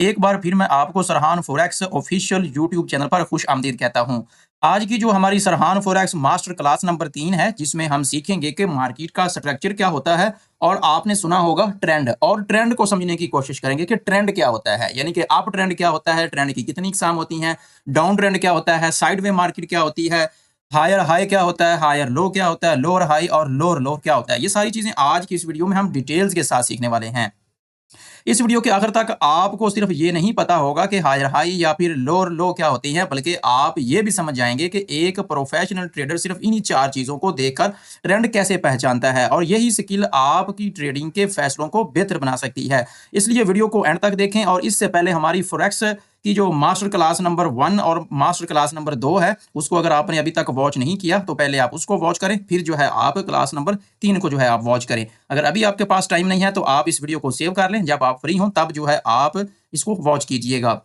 एक बार फिर मैं आपको सरहान फॉरेक्स ऑफिशियल यूट्यूब चैनल पर खुश आमदीद कहता हूं। आज की जो हमारी सरहान फॉरेक्स मास्टर क्लास नंबर 3 है, जिसमें हम सीखेंगे कि मार्केट का स्ट्रक्चर क्या होता है। और आपने सुना होगा ट्रेंड, और ट्रेंड को समझने की कोशिश करेंगे कि ट्रेंड क्या होता है, यानी कि अप ट्रेंड क्या होता है, ट्रेंड की कितनी इकसाम होती हैं, डाउन ट्रेंड क्या होता है, साइड वे मार्केट क्या होती है, हायर हाई क्या होता है, हायर लो क्या होता है, लोअर हाई और लोअर लो क्या होता है। ये सारी चीजें आज की इस वीडियो में हम डिटेल्स के साथ सीखने वाले हैं। इस वीडियो के आखिर तक आपको सिर्फ ये नहीं पता होगा कि हायर हाई या फिर लोअर लो क्या होती है, बल्कि आप ये भी समझ जाएंगे कि एक प्रोफेशनल ट्रेडर सिर्फ इन्हीं चार चीजों को देखकर ट्रेंड कैसे पहचानता है, और यही स्किल आपकी ट्रेडिंग के फैसलों को बेहतर बना सकती है। इसलिए वीडियो को एंड तक देखें। और इससे पहले हमारी फॉरेक्स की जो मास्टर क्लास नंबर 1 और मास्टर क्लास नंबर 2 है, उसको अगर आपने अभी तक वॉच नहीं किया तो पहले आप उसको वॉच करें, फिर जो है आप क्लास नंबर 3 को जो है आप वॉच करें। अगर अभी आपके पास टाइम नहीं है तो आप इस वीडियो को सेव कर लें, जब आप फ्री हों तब जो है आप इसको वॉच कीजिएगा।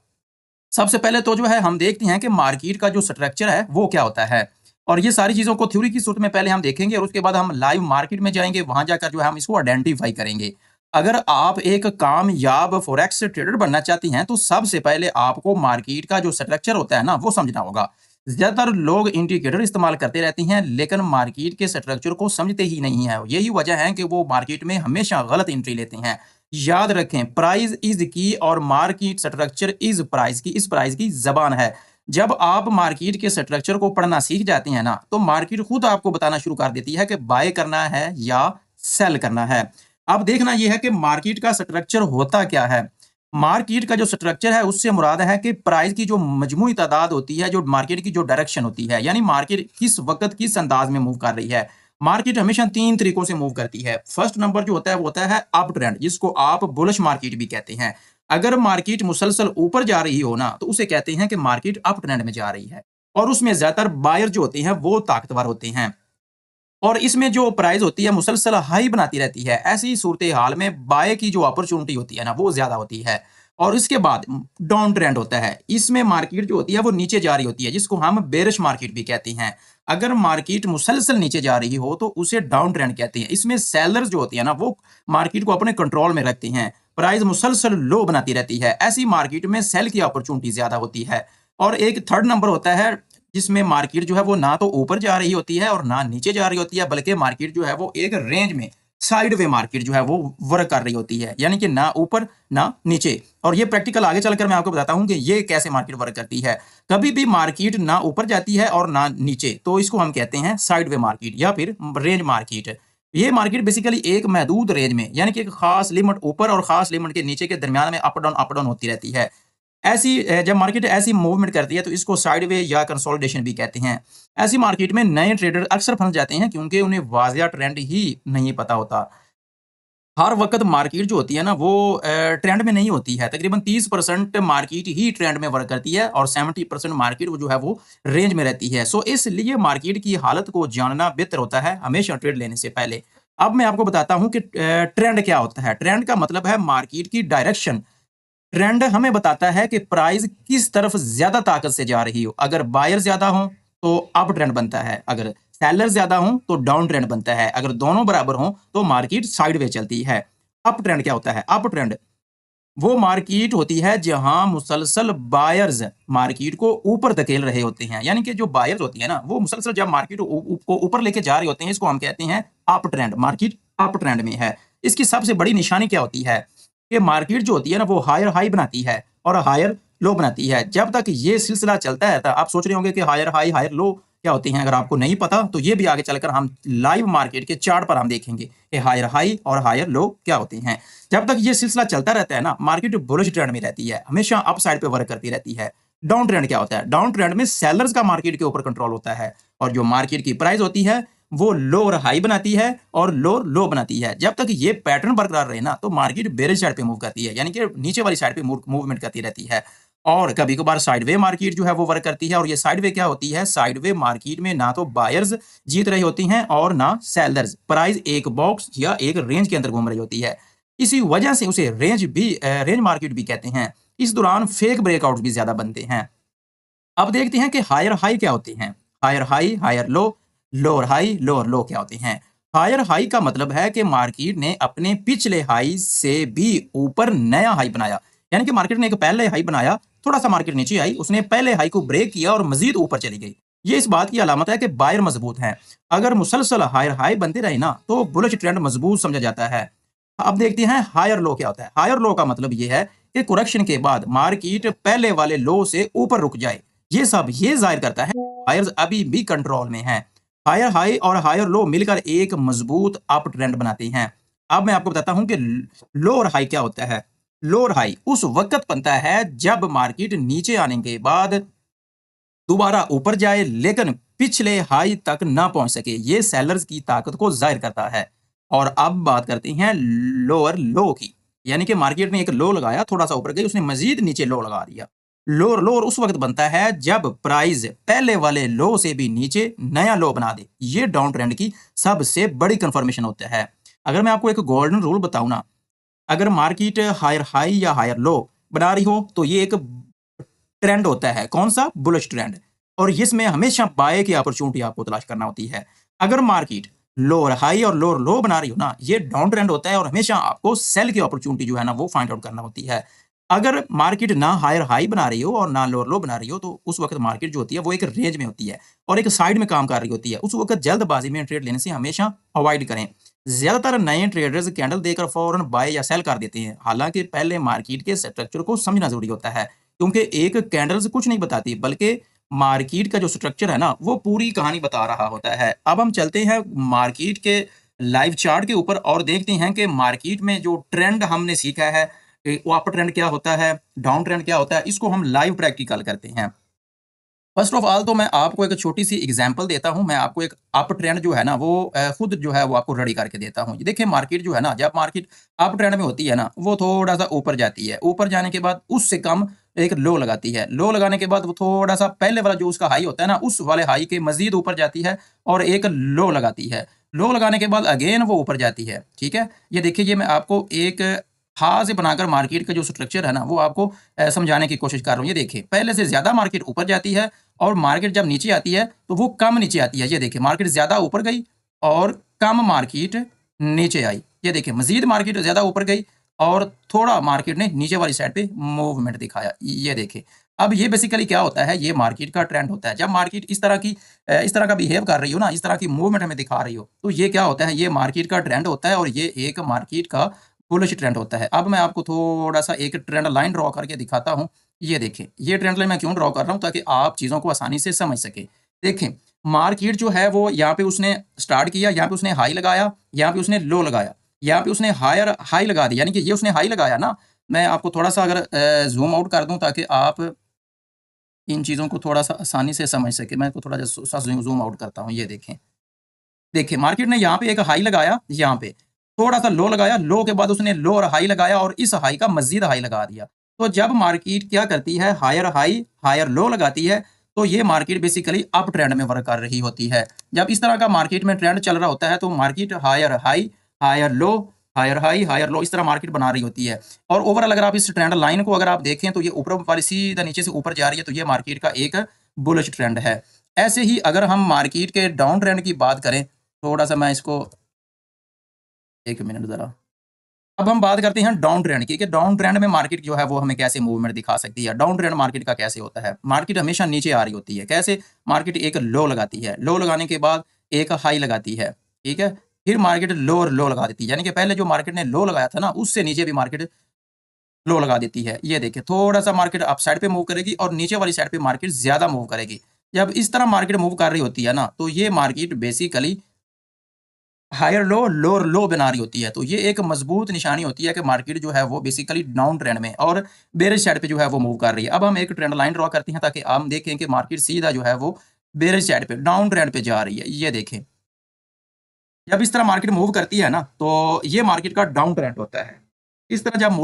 सबसे पहले तो जो है हम देखते हैं कि मार्केट का जो स्ट्रक्चर है वो क्या होता है। और ये सारी चीज़ों को थ्योरी की सूरत में पहले हम देखेंगे, और उसके बाद हम लाइव मार्केट में जाएंगे, वहां जाकर जो है हम इसको आइडेंटिफाई करेंगे। अगर आप एक कामयाब फॉरेक्स ट्रेडर बनना चाहती हैं तो सबसे पहले आपको मार्केट का जो स्ट्रक्चर होता है ना वो समझना होगा। ज्यादातर लोग इंडिकेटर इस्तेमाल करते रहते हैं, लेकिन मार्केट के स्ट्रक्चर को समझते ही नहीं है। यही वजह है कि वो मार्केट में हमेशा गलत एंट्री लेते हैं। याद रखें, प्राइस इज की और मार्केट स्ट्रक्चर इज प्राइस की, इस प्राइस की जबान है। जब आप मार्केट के स्ट्रक्चर को पढ़ना सीख जाते हैं ना, तो मार्केट खुद आपको बताना शुरू कर देती है कि बाय करना है या सेल करना है। अब देखना यह है कि मार्केट का स्ट्रक्चर होता क्या है। मार्केट का जो स्ट्रक्चर है उससे मुराद है कि प्राइस की जो मजमूई तादाद होती है, जो मार्केट की जो डायरेक्शन होती है, यानी मार्केट किस वक्त किस अंदाज में मूव कर रही है। मार्केट हमेशा तीन तरीकों से मूव करती है। फर्स्ट नंबर जो होता है वो होता है अप ट्रेंड, जिसको आप बुलिश मार्केट भी कहते हैं। अगर मार्केट मुसलसल ऊपर जा रही हो ना, तो उसे कहते हैं कि मार्केट अप ट्रेंड में जा रही है। और उसमें ज्यादातर बायर जो होते हैं वो ताकतवर होते हैं, और इसमें जो प्राइस होती है मुसलसल हाई बनाती रहती है। ऐसी सूरत हाल में बाय की जो अपॉर्चुनिटी होती है ना वो ज्यादा होती है। और इसके बाद डाउन ट्रेंड होता है, इसमें मार्केट जो होती है वो नीचे जा रही होती है, जिसको हम बेरिश मार्केट भी कहते हैं। अगर मार्केट मुसलसल नीचे जा रही हो तो उसे डाउन ट्रेंड कहते हैं। इसमें सेलर्स जो होती है ना वो मार्केट को अपने कंट्रोल में रखते हैं, प्राइस मुसलसल लो बनाती रहती है। ऐसी मार्केट में सेल की अपॉर्चुनिटी ज्यादा होती है। और एक थर्ड नंबर होता है, जिसमें मार्केट जो है वो ना तो ऊपर जा रही होती है और ना नीचे जा रही होती है, बल्कि मार्केट जो है वो एक रेंज में साइड वे मार्केट जो है वो वर्क कर रही होती है, यानी कि ना ऊपर ना नीचे। और ये प्रैक्टिकल आगे चलकर मैं आपको बताता हूं कि ये कैसे मार्केट वर्क करती है। कभी भी मार्केट ना ऊपर जाती है और ना नीचे, तो इसको हम कहते हैं साइड वे मार्केट या फिर रेंज मार्केट। ये मार्केट बेसिकली एक महदूद रेंज में, यानी कि एक खास लिमिट ऊपर और खास लिमिट के नीचे के दरमियान में अप डाउन होती रहती है। ऐसी जब मार्केट ऐसी मूवमेंट करती है तो इसको साइडवे या कंसोलिडेशन भी कहते हैं। ऐसी मार्केट में नए ट्रेडर अक्सर फंस जाते हैं, क्योंकि उन्हें वाजिया ट्रेंड ही नहीं पता होता। हर वक्त मार्केट जो होती है ना वो ट्रेंड में नहीं होती है। तकरीबन 30% मार्केट ही ट्रेंड में वर्क करती है, और 70% मार्केट वो जो है वो रेंज में रहती है। सो इसलिए मार्केट की हालत को जानना बेहतर होता है हमेशा ट्रेड लेने से पहले। अब मैं आपको बताता हूं कि ट्रेंड क्या होता है। ट्रेंड का मतलब है मार्केट की डायरेक्शन। ट्रेंड हमें बताता है कि प्राइस किस तरफ ज्यादा ताकत से जा रही हो। अगर बायर ज्यादा हो तो अप ट्रेंड बनता है, अगर सेलर ज्यादा हो तो डाउन ट्रेंड बनता है, अगर दोनों बराबर हो तो मार्केट साइडवे चलती है। अप ट्रेंड क्या होता है? अप ट्रेंड वो मार्केट होती है जहां मुसलसल बायर्स मार्केट को ऊपर धकेल रहे होते हैं, यानी कि जो बायर्स होती है ना वो मुसलसल जब मार्केट को ऊपर लेके जा रहे होते हैं, इसको हम कहते हैं up trend. Market up trend में है। इसकी सबसे बड़ी निशानी क्या होती है कि मार्केट जो होती है ना वो हायर हाई बनाती है और हायर लो बनाती है। जब तक ये सिलसिला चलता है, तो आप सोच रहे होंगे कि हायर हाई हायर लो क्या होती हैं। अगर आपको नहीं पता तो ये भी आगे चलकर हम लाइव मार्केट के चार्ट पर हम देखेंगे कि हायर हाई और हायर लो क्या होती हैं। जब तक ये सिलसिला चलता रहता है ना, मार्केट बुलिश ट्रेंड में रहती है, हमेशा अप साइड पे वर्क करती रहती है। डाउन ट्रेंड क्या होता है? डाउन ट्रेंड में सेलर्स का मार्केट के ऊपर कंट्रोल होता है, और जो मार्केट की प्राइस होती है वो लो और हाई बनाती है और लो लो बनाती है। जब तक ये पैटर्न बरकरार रहे ना, तो मार्केट बेरिश साइड पे मूव करती है, यानी कि नीचे वाली साइड पे मूवमेंट करती रहती है। और कभी कभार साइडवे मार्केट जो है वो वर्क करती है। और ये साइडवे क्या होती है? साइडवे मार्केट में ना तो बायर्स जीत रही होती हैं और ना सेलर्स। प्राइस एक बॉक्स या एक रेंज के अंदर घूम रही होती है। इसी वजह से उसे रेंज मार्केट भी कहते हैं। इस दौरान फेक ब्रेकआउट भी ज्यादा बनते हैं। अब देखते हैं कि हायर हाई क्या होते हैं। Higher high higher low, lower high lower low क्या होते हैं। हायर हाई का मतलब है कि मार्केट ने अपने पिछले हाई से भी ऊपर नया हाई बनाया। यानी कि मार्केट ने एक पहले हाई बनाया, थोड़ा सा मार्केट नीचे आई, उसने पहले हाई को ब्रेक किया और मजीद ऊपर चली गई। ये इस बात की अलामत है कि बायर मजबूत हैं। अगर मुसलसल हायर हाई बनते रहे ना तो बुलिश ट्रेंड मजबूत समझा जाता है। अब देखते हैं हायर लो क्या होता है। हायर लो का मतलब ये है कि करेक्शन के बाद मार्केट पहले वाले लो से ऊपर रुक जाए। ये सब ये जाहिर करता है हायर्स अभी भी कंट्रोल में हैं। हायर हाई और हायर लो मिलकर एक मजबूत अप ट्रेंड बनाते हैं। अब मैं आपको बताता हूं कि लोअर हाई क्या होता है। लोअर हाई उस वक्त बनता है जब मार्केट नीचे आने के बाद दोबारा ऊपर जाए लेकिन पिछले हाई तक ना पहुंच सके। ये सेलर्स की ताकत को जाहिर करता है। और अब बात करते हैं लोअर लो की। यानी कि मार्केट ने एक लो लगाया, थोड़ा सा ऊपर गई, उसने मजीद नीचे लो लगा दिया। लोअर लोअर उस वक्त बनता है जब प्राइस पहले वाले लो से भी नीचे नया लो बना दे। ये डाउन ट्रेंड की सबसे बड़ी कंफर्मेशन होता है। अगर मैं आपको एक गोल्डन रूल बताऊं ना, अगर मार्केट हायर हाई या हायर लो बना रही हो तो ये एक ट्रेंड होता है। कौन सा? Bullish trend. और इसमें हमेशा बाय की अपॉर्चुनिटी आपको तलाश करना होती है। अगर मार्केट लोअर हाई और लोअर लो बना रही हो ना, ये डाउन ट्रेंड होता है और हमेशा आपको सेल की अपॉर्चुनिटी जो है ना वो फाइंड आउट करना होती है। अगर मार्केट ना हायर हाई बना रही हो और ना लोअर लो बना रही हो तो उस वक्त मार्केट जो होती है वो एक रेंज में होती है और एक साइड में काम कर रही होती है। उस वक्त जल्दबाजी में ट्रेड लेने से हमेशा अवॉइड करें। ज्यादातर नए ट्रेडर्स कैंडल देकर फौरन बाय या सेल कर देते हैं, हालांकि पहले मार्केट के स्ट्रक्चर को समझना जरूरी होता है। क्योंकि एक कैंडल से कुछ नहीं बताती, बल्कि मार्केट का जो स्ट्रक्चर है ना वो पूरी कहानी बता रहा होता है। अब हम चलते हैं मार्केट के लाइव चार्ट के ऊपर और देखते हैं कि मार्केट में जो ट्रेंड हमने सीखा है कि वो अप ट्रेंड क्या होता है, डाउन ट्रेंड क्या होता है, इसको हम लाइव प्रैक्टिकल करते हैं। फर्स्ट ऑफ ऑल तो मैं आपको एक छोटी सी एग्जांपल देता हूं। मैं आपको एक अप ट्रेंड जो है ना वो खुद जो है वो आपको रेडी करके देता हूं। ये देखिए, मार्केट जो है ना, जब मार्केट अप ट्रेंड में होती है ना वो थोड़ा सा ऊपर जाती है, ऊपर जाने के बाद उससे कम एक लो लगाती है, लो लगाने के बाद वो थोड़ा सा पहले वाला जो उसका हाई होता है ना उस वाले हाई के मजीद ऊपर जाती है और एक लो लगाती है। लो लगाने के बाद अगेन वो ऊपर जाती है। ठीक है, ये देखिए, ये मैं आपको एक हा से बनाकर मार्केट का जो स्ट्रक्चर है ना वो आपको समझाने की कोशिश कर रहा हूँ। ये देखिए, पहले से ज्यादा मार्केट ऊपर जाती है और मार्केट जब नीचे आती है तो वो कम नीचे आती है। ये देखिए, मार्केट ज्यादा ऊपर गई और कम मार्केट नीचे आई। ये देखिए, मजीद मार्केट ज्यादा ऊपर गई और थोड़ा मार्केट ने नीचे वाली साइड पे मूवमेंट दिखाया। ये देखिए, अब ये बेसिकली क्या होता है, ये मार्केट का ट्रेंड होता है। जब मार्केट इस तरह का बिहेव कर रही हो ना, इस तरह की मूवमेंट हमें दिखा रही हो, तो ये क्या होता है, ये मार्केट का ट्रेंड होता है और ये एक मार्केट का बुलिश ट्रेंड होता है। अब मैं आपको थोड़ा सा एक ट्रेंड लाइन ड्रॉ करके दिखाता हूँ। ये देखिए, ये ट्रेंड लाइन मैं क्यों ड्रॉ कर रहा हूँ, ताकि आप चीज़ों को आसानी से समझ सके। देखें, मार्केट जो है वो यहाँ पे उसने स्टार्ट किया, यहाँ पे उसने हाई लगाया, यहाँ पे उसने लो लगाया, यहाँ पे उसने हायर हाई लगा दिया, यानी कि ये उसने हाई लगाया ना। मैं आपको थोड़ा सा अगर जूम आउट कर दूं ताकि आप इन चीज़ों को थोड़ा सा आसानी से समझ सके। मैं थोड़ा सा जूम आउट करता हूँ। ये देखें, देखिए, मार्केट ने यहाँ पे एक हाई लगाया, यहाँ पे थोड़ा सा लो लगाया, लो के बाद उसने लो और हाई लगाया और इस हाई का मजीद हाई लगा दिया। तो जब मार्केट क्या करती है, हायर हाई हायर लो लगाती है, तो ये मार्केट बेसिकली अप ट्रेंड में वर्क कर रही होती है। जब इस तरह का मार्केट में ट्रेंड चल रहा होता है तो market higher high higher low, higher high higher low, इस तरह मार्केट बना रही होती है। और ओवरऑल अगर आप इस ट्रेंड लाइन को अगर आप देखें तो ये ऊपर वाली सीधा नीचे से ऊपर जा रही है, तो ये मार्केट का एक बुलिश ट्रेंड है। ऐसे ही अगर हम मार्केट के डाउन ट्रेंड की बात करें, थोड़ा सा मैं इसको, एक मिनट ज़रा। अब हम बात करते हैं डाउन ट्रेंड की कि डाउन ट्रेंड में मार्केट जो है वो हमें कैसे मूवमेंट दिखा सकती है। डाउन ट्रेंड मार्केट का कैसे होता है, मार्केट हमेशा नीचे आ रही होती है। कैसे? मार्केट एक लो लगाती है, लो लगाने के बाद एक हाई लगाती है। ठीक है, फिर मार्केट लो और लो लगा देती है, यानी कि पहले जो मार्केट ने लो लगाया था ना उससे नीचे भी मार्केट लो लगा देती है। ये देखिए, थोड़ा सा मार्केट अप साइड पे मूव करेगी और नीचे वाली साइड पे मार्केट ज्यादा मूव करेगी। जब इस तरह मार्केट मूव कर रही होती है ना तो ये market basically higher low lower low बना रही होती है। तो ये एक मजबूत निशानी होती है कि मार्केट जो है वो बेसिकली डाउन ट्रेंड में और बेरिश साइड पे जो है वो मूव कर रही है। अब हम एक ट्रेंड लाइन ड्रॉ करते हैं ताकि हम देखें कि मार्केट सीधा जो है वो बेरिश साइड पे डाउन ट्रेंड पे जा रही है। ये देखें, जब इस तरह मार्केट मूव करती है ना तो ये मार्केट का डाउन ट्रेंड होता है। इस तरह जब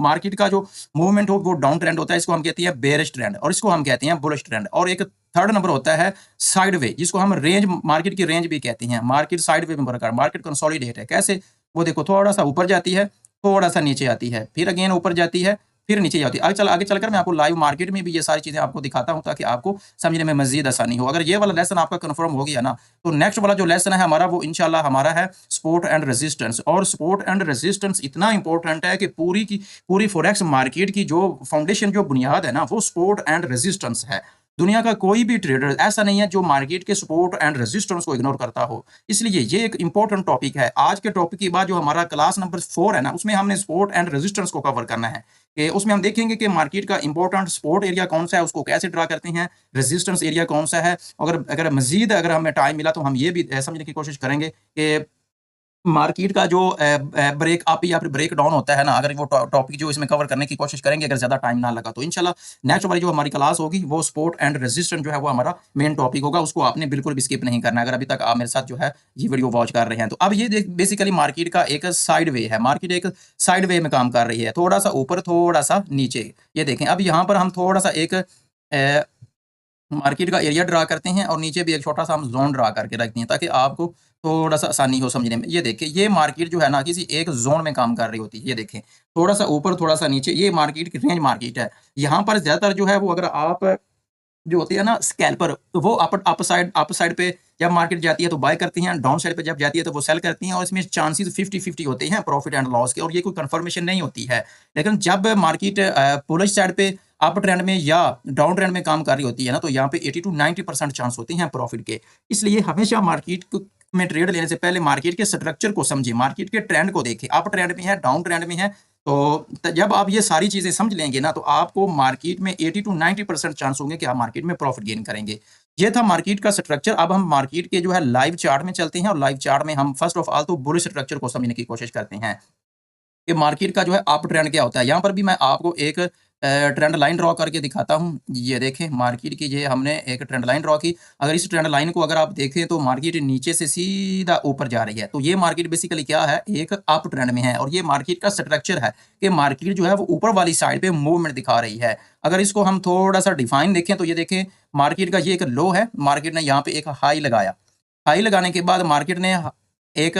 मार्केट का जो मूवमेंट हो वो डाउन ट्रेंड होता है, इसको हम कहते हैं बेरिश ट्रेंड और इसको हम कहते हैं बुलिश ट्रेंड। और एक थर्ड नंबर होता है साइडवे, जिसको हम रेंज, मार्केट की रेंज भी कहते हैं। मार्केट साइडवे में वर्क कर, मार्केट कंसोलिडेट है। कैसे? वो देखो, थोड़ा सा ऊपर जाती है, थोड़ा सा नीचे आती है, फिर अगेन ऊपर जाती है, फिर नीचे जाती है। आगे चलकर मैं आपको लाइव मार्केट में भी ये सारी चीज़ें आपको दिखाता हूँ ताकि आपको समझने में मज़ीद आसानी हो। अगर ये वाला लेसन आपका कन्फर्म हो गया ना, तो नेक्स्ट वाला जो लेसन है हमारा वो इंशाल्लाह हमारा है सपोर्ट एंड रेजिस्टेंस। और सपोर्ट एंड रेजिस्टेंस इतना इंपॉर्टेंट है कि पूरी की पूरी फॉरेक्स मार्केट की जो फाउंडेशन, जो बुनियाद है ना, वो सपोर्ट एंड रेजिस्टेंस है। दुनिया का कोई भी ट्रेडर ऐसा नहीं है जो मार्केट के सपोर्ट एंड रेजिस्टेंस को इग्नोर करता हो। इसलिए ये एक इंपॉर्टेंट टॉपिक है। आज के टॉपिक के बाद जो हमारा क्लास नंबर 4 है ना, उसमें हमने सपोर्ट एंड रेजिस्टेंस को कवर करना है। कि उसमें हम देखेंगे कि मार्केट का इंपॉर्टेंट सपोर्ट एरिया कौन सा है, उसको कैसे ड्रा करते हैं, रेजिस्टेंस एरिया कौन सा है। अगर मजीद अगर हमें टाइम मिला तो हम ये भी समझने की कोशिश करेंगे कि मार्केट का जो ब्रेक अप या फिर ब्रेक डाउन होता है ना, अगर वो टॉपिक जो इसमें कवर करने की कोशिश करेंगे, अगर ज़्यादा टाइम ना लगा तो इंशाल्लाह नेक्स्ट वाली जो हमारी क्लास होगी वो सपोर्ट एंड रेजिस्टेंस जो है वो हमारा मेन टॉपिक होगा। उसको आपने बिल्कुल भी स्किप नहीं करना है, अगर अभी तक आप मेरे साथ जो है ये वीडियो वॉच कर रहे हैं तो। अब ये बेसिकली मार्केट का एक साइड वे है, मार्केट एक साइड वे में काम कर रही है, थोड़ा सा ऊपर थोड़ा सा नीचे। ये देखें, अब यहाँ पर हम थोड़ा सा एक मार्केट का एरिया ड्रा करते हैं और नीचे भी एक छोटा सा हम जोन ड्रा करके रखते हैं ताकि आपको थोड़ा सा आसानी हो समझने में। ये देखिए, ये मार्केट जो है ना किसी एक जोन में काम कर रही होती है। ये देखें, थोड़ा सा ऊपर थोड़ा सा नीचे, ये मार्केट की रेंज मार्केट है। यहाँ पर ज्यादातर जो है वो, अगर आप जो होती है ना स्कैल्पर, तो वो अप साइड पे जब मार्केट जाती है तो बाय करती हैं, डाउन साइड पे जब जाती है तो वो सेल करती हैं, और इसमें चांसेस 50-50 होते हैं प्रॉफिट एंड लॉस के, और ये कोई कंफर्मेशन नहीं होती है। लेकिन जब मार्केट बुलिश साइड पे अप ट्रेंड में या डाउन ट्रेंड में काम कर रही होती है ना, तो यहाँ पे 80 to 90% चांस होते हैं प्रॉफिट के। इसलिए हमेशा में ट्रेड लेने से पहले मार्केट के स्ट्रक्चर को समझिए, मार्केट के ट्रेंड को देखें, अप ट्रेंड में है, डाउन ट्रेंड में है। तो जब आप ये सारी चीजें समझ लेंगे ना, तो आपको मार्केट में 80 to 90% चांस होंगे कि आप मार्केट में प्रॉफिट गेन करेंगे। ये था मार्केट का स्ट्रक्चर। अब हम मार्केट के जो है लाइव चार्ट में चलते हैं, और लाइव चार्ट में हम फर्स्ट ऑफ ऑल तो बुलिश स्ट्रक्चर को समझने की कोशिश करते हैं कि मार्केट का जो है अप ट्रेंड क्या होता है। यहाँ पर भी मैं आपको एक ट्रेंड लाइन ड्रॉ करके दिखाता हूँ। ये देखें, मार्केट की ये हमने एक ट्रेंड लाइन ड्रॉ की। अगर इस ट्रेंड लाइन को अगर आप देखें तो मार्केट नीचे से सीधा ऊपर जा रही है, तो ये मार्केट बेसिकली क्या है, एक अप ट्रेंड में है। और ये मार्केट का स्ट्रक्चर है कि मार्केट जो है वो ऊपर वाली साइड पे मूवमेंट दिखा रही है। अगर इसको हम थोड़ा सा डिफाइन देखें तो ये देखें, मार्केट का ये एक लो है, मार्केट ने यहाँ पे एक हाई लगाया, हाई लगाने के बाद मार्केट ने एक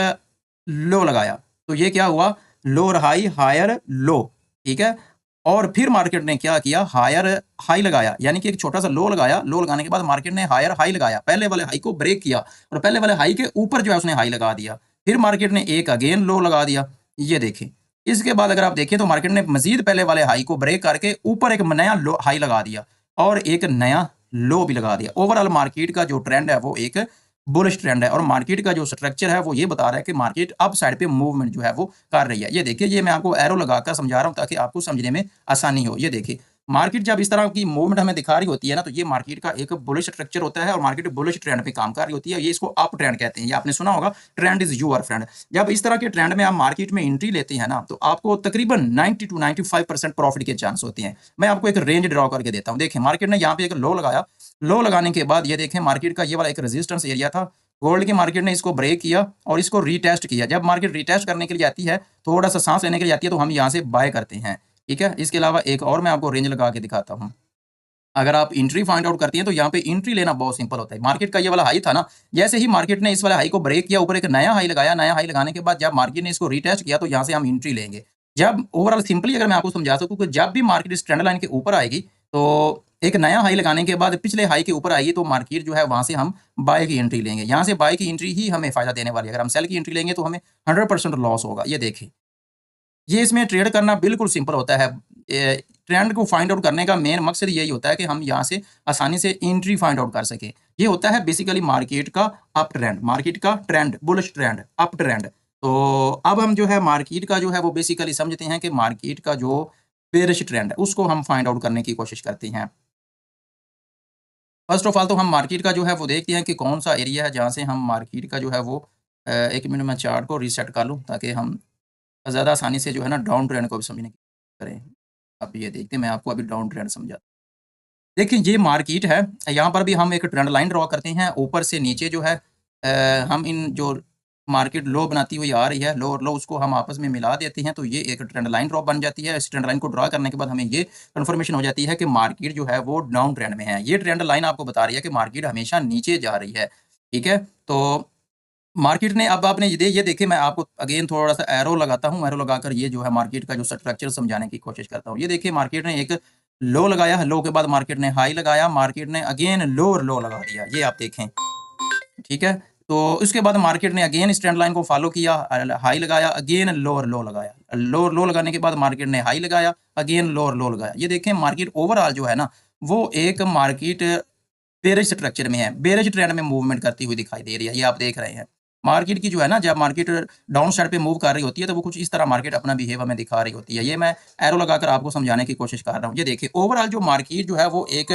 लो लगाया, तो ये क्या हुआ, लोअर हाई हायर लो, ठीक है। और फिर मार्केट ने क्या किया, हायर हाई लगाया, यानी कि एक छोटा सा लो लगाया, लो लगाने के बाद मार्केट ने हायर हाई लगाया, पहले वाले हाई को ब्रेक किया और पहले वाले हाई के ऊपर जो है उसने हाई लगा दिया। फिर मार्केट ने एक अगेन लो लगा दिया। ये देखें, इसके बाद अगर आप देखें तो मार्केट ने मजीद पहले वाले हाई को ब्रेक करके ऊपर एक नया लो हाई लगा दिया और एक नया लो भी लगा दिया। ओवरऑल मार्केट का जो ट्रेंड है वो एक बुलिश ट्रेंड है, और मार्केट का जो स्ट्रक्चर है वो ये बता रहा है कि मार्केट अप साइड पे मूवमेंट जो है वो कर रही है। ये देखिए, ये मैं आपको एरो लगाकर समझा रहा हूँ ताकि आपको समझने में आसानी हो। ये देखिए, मार्केट जब इस तरह की मूवमेंट हमें दिखा रही होती है ना, तो ये मार्केट का एक बुलिश स्ट्रक्चर होता है और मार्केट बुलिश ट्रेंड पे काम कर रही होती है। ये इसको अप ट्रेंड कहते हैं, ये आपने सुना होगा, ट्रेंड इज यूर फ्रेंड। जब इस तरह के ट्रेंड में आप मार्केट में एंट्री लेते हैं ना, तो आपको तकरीबन 90 to 95% प्रॉफिट के चांस होते हैं। मैं आपको एक रेंज ड्रॉ करके देता हूँ। देखिए, मार्केट ने यहाँ पे एक लो लगाया, लो लगाने के बाद ये देखें, मार्केट का ये वाला एक रेजिस्टेंस एरिया था, गोल्ड की मार्केट ने इसको ब्रेक किया और इसको रीटेस्ट किया। जब मार्केट रीटेस्ट करने के लिए आती है, थोड़ा सा सांस लेने के लिए आती है, तो हम यहाँ से बाय करते हैं, ठीक है। इसके अलावा एक और मैं आपको रेंज लगा के दिखाता हूँ। अगर आप एंट्री फाइंड आउट करती हैं तो यहाँ पे एंट्री लेना बहुत सिंपल होता है। मार्केट का ये वाला हाई था ना, जैसे ही मार्केट ने इस वाले हाई को ब्रेक किया, ऊपर एक नया हाई लगाया, नया हाई लगाने के बाद जब मार्केट ने इसको रीटेस्ट किया तो यहाँ से हम एंट्री लेंगे। जब ओवरऑल सिंपली अगर मैं आपको समझा सकूँ कि जब भी मार्केट इस ट्रेंड लाइन के ऊपर आएगी, तो एक नया हाई लगाने के बाद पिछले हाई के ऊपर आएगी, तो मार्केट जो है वहां से हम बाय की एंट्री लेंगे। यहाँ से बाय की एंट्री ही हमें फायदा देने वाली है। अगर हम सेल की एंट्री लेंगे तो हमें 100% लॉस होगा। ये देखें, ये इसमें ट्रेड करना बिल्कुल सिंपल होता है। ट्रेंड को फाइंड आउट करने का मेन मकसद यही होता है कि हम यहाँ से आसानी से एंट्री फाइंड आउट कर सकें। ये होता है बेसिकली मार्केट का अप ट्रेंड, मार्केट का trend, bullish trend, up trend. तो अब हम जो है मार्केट का जो है वो बेसिकली समझते हैं कि मार्केट का जो बेरिश ट्रेंड है उसको हम फाइंड आउट करने की कोशिश करते हैं। फर्स्ट ऑफ ऑल तो हम मार्केट का जो है वो देखते हैं कि कौन सा एरिया है जहाँ से हम मार्केट का जो है वो एक मिनट में चार्ट को रीसेट कर लूँ ताकि हम ज़्यादा आसानी से जो है ना डाउन ट्रेंड को भी समझने की करें। अब ये देखते हैं, मैं आपको अभी डाउन ट्रेंड समझा। देखिए, ये मार्केट है, यहाँ पर भी हम एक ट्रेंड लाइन ड्रॉ करते हैं। ऊपर से नीचे जो है हम इन जो मार्केट लो बनाती हुई आ रही है, लो और लो उसको हम आपस में मिला देते हैं, तो ये एक ट्रेंड लाइन ड्रॉ बन जाती है। इस ट्रेंड लाइन को ड्रॉ करने के बाद हमें ये कन्फर्मेशन हो जाती है कि मार्केट जो है वो डाउन ट्रेंड में है। ये ट्रेंड लाइन आपको बता रही है कि मार्केट हमेशा नीचे जा रही है, ठीक है। तो मार्केट ने अब आपने ये देखिए मैं आपको अगेन थोड़ा-सा एरो लगाता हूँ, एरो लगाकर ये जो है मार्केट का जो स्ट्रक्चर समझाने की कोशिश करता हूँ। ये देखिए मार्केट ने एक लो लगाया, लो के बाद मार्केट ने हाई लगाया, मार्केट ने अगेन लोअर लो लगा दिया, ये आप देखें, ठीक है? तो उसके बाद मार्केट ने अगेन इस ट्रेंड लाइन को फॉलो किया, हाई लगाया, अगेन लोअर लो लगाया। लोअर लो लगाने के बाद मार्केट ने हाई लगाया, अगेन लोअर लो लगाया। ये देखें मार्केट ओवरऑल जो है ना, वो एक मार्केट बेयरिश स्ट्रक्चर में है, बेयरिश ट्रेंड में मूवमेंट करती हुई दिखाई दे रही है, ये आप देख रहे हैं। मार्केट की जो है ना, जब मार्केट डाउन साइड पे मूव कर रही होती है, तो वो कुछ इस तरह मार्केट अपना बिहेव हमें दिखा रही होती है। ये मैं एरो लगाकर आपको समझाने की कोशिश कर रहा हूँ। ये देखिए ओवरऑल जो मार्केट जो है वो एक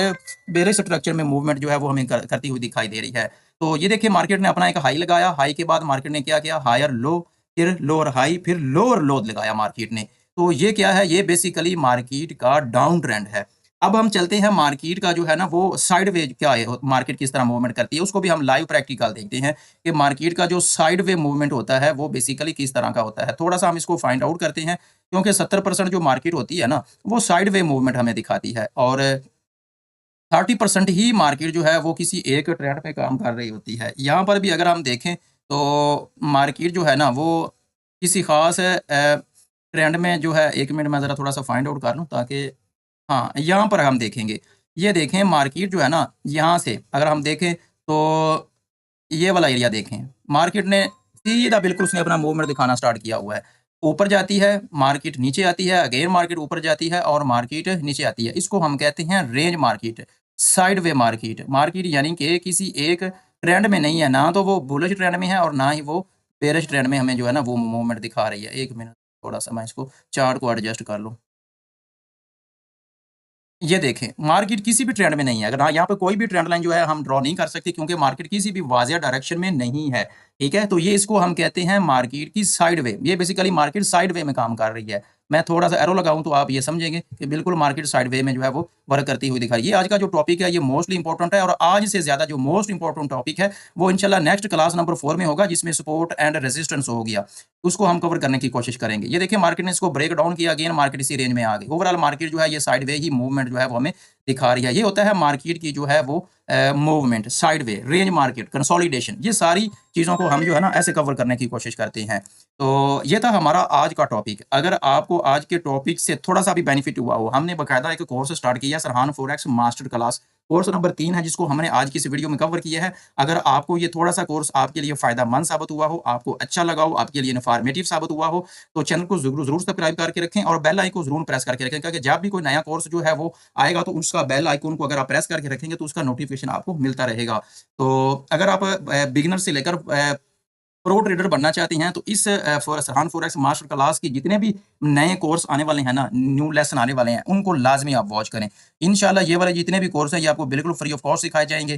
बेयरिश स्ट्रक्चर में मूवमेंट जो है वो हमें करती हुई दिखाई दे रही है। तो ये देखिए मार्केट ने अपना एक हाई लगाया, हाई के बाद मार्केट ने क्या किया, हायर लो, फिर लोअर हाई, फिर लोअर लो लगाया मार्केट ने। तो ये क्या है, ये बेसिकली मार्केट का डाउन ट्रेंड है। अब हम चलते हैं मार्केट का जो है ना वो साइडवेज क्या है, मार्केट किस तरह मूवमेंट करती है, उसको भी हम लाइव प्रैक्टिकल देखते हैं कि मार्केट का जो साइडवे मूवमेंट होता है वो बेसिकली किस तरह का होता है। थोड़ा सा हम इसको फाइंड आउट करते हैं, क्योंकि 70% जो मार्केट होती है ना, वो साइडवे मूवमेंट हमें दिखाती है और 30% ही मार्केट जो है वो किसी एक ट्रेंड पे काम कर रही होती है। यहाँ पर भी अगर हम देखें तो मार्केट जो है ना वो किसी खास ट्रेंड में जो है, 1 मिनट में ज़रा थोड़ा सा फाइंड आउट कर लूँ ताकि हाँ, यहाँ पर हम देखेंगे। ये देखें मार्केट जो है ना, यहाँ से अगर हम देखें तो ये वाला एरिया देखें। मार्केट ने सीधा बिल्कुल उसने अपना मूवमेंट दिखाना स्टार्ट किया हुआ है। ऊपर जाती है, मार्केट नीचे आती है, अगेन मार्केट ऊपर जाती है और मार्केट नीचे आती है। इसको हम कहते हैं range market, sideway market. Market यानी कि किसी एक ट्रेंड में नहीं है, ना तो वो बुलिश ट्रेंड में है और ना ही वो बेयरिश ट्रेंड में हमें जो है ना वो मूवमेंट दिखा रही है। 1 मिनट थोड़ा-सा मैं इसको चार्ट को एडजस्ट कर लूँ। ये देखें, मार्केट किसी भी ट्रेंड में नहीं है। अगर हाँ, यहाँ पे कोई भी ट्रेंड लाइन जो है हम ड्रॉ नहीं कर सकते, क्योंकि मार्केट किसी भी वाज़िया डायरेक्शन में नहीं है, ठीक है? तो ये इसको हम कहते हैं मार्केट की साइडवे। ये बेसिकली मार्केट साइडवे में काम कर रही है। मैं थोड़ा-सा एरो लगाऊँ तो आप ये समझेंगे कि बिल्कुल मार्केट साइडवे में जो है वो वर्क करती हुई दिखाई। ये आज का जो टॉपिक है ये मोस्टली इम्पोर्टेंट है और आज से ज़्यादा जो मोस्ट इम्पोर्टेंट टॉपिक है वो इंशाल्लाह नेक्स्ट क्लास नंबर 4 में होगा, जिसमें सपोर्ट एंड रेजिस्टेंस हो गया। उसको हम कवर करने की कोशिश करेंगे। ये देखिए मार्केट ने इसको ब्रेक डाउन किया, अगेन मार्केट इसी रेंज में आ गई। ओवरऑल मार्केट जो है ये साइडवे ही मूवमेंट जो है वो हमें दिखा रही है। ये होता है मार्केट की जो है वो movement, sideway, range market, consolidation, ये सारी चीज़ों को हम जो है ना ऐसे कवर करने की कोशिश करते हैं। तो ये था हमारा आज का टॉपिक। अगर आपको आज के टॉपिक से थोड़ा-सा भी बेनिफिट हुआ हो, हमने बाकायदा एक कोर्स स्टार्ट किया सरहान forex master class, course number 3 है जिसको हमने आज की इस वीडियो में कवर किया है। अगर आपको ये थोड़ा-सा कोर्स आपके लिए फ़ायदेमंद साबित हुआ हो, आपको अच्छा लगा हो, आपके लिए इन्फॉर्मेटिव साबित हुआ हो, तो चैनल को ज़रूर ज़रूर सब्सक्राइब करके रखें और बेल आइकन को ज़रूर प्रेस करके रखें, ताकि जब भी कोई नया कोर्स जो है वो आएगा तो उसका बेल आइकन को अगर आप प्रेस करके रखेंगे तो उसका नोटिफिकेशन आपको मिलता रहेगा। तो अगर आप बिगिनर से लेकर प्रो ट्रेडर बनना चाहते हैं तो इस सरहान फॉरेक्स मास्टर क्लास की जितने भी नए कोर्स आने वाले हैं ना, न्यू लेसन आने वाले हैं, उनको लाज़मी आप वॉच करें। इंशाल्लाह ये वाले जितने भी कोर्स हैं ये आपको बिल्कुल फ्री ऑफ कॉस्ट सिखाए जाएँगे।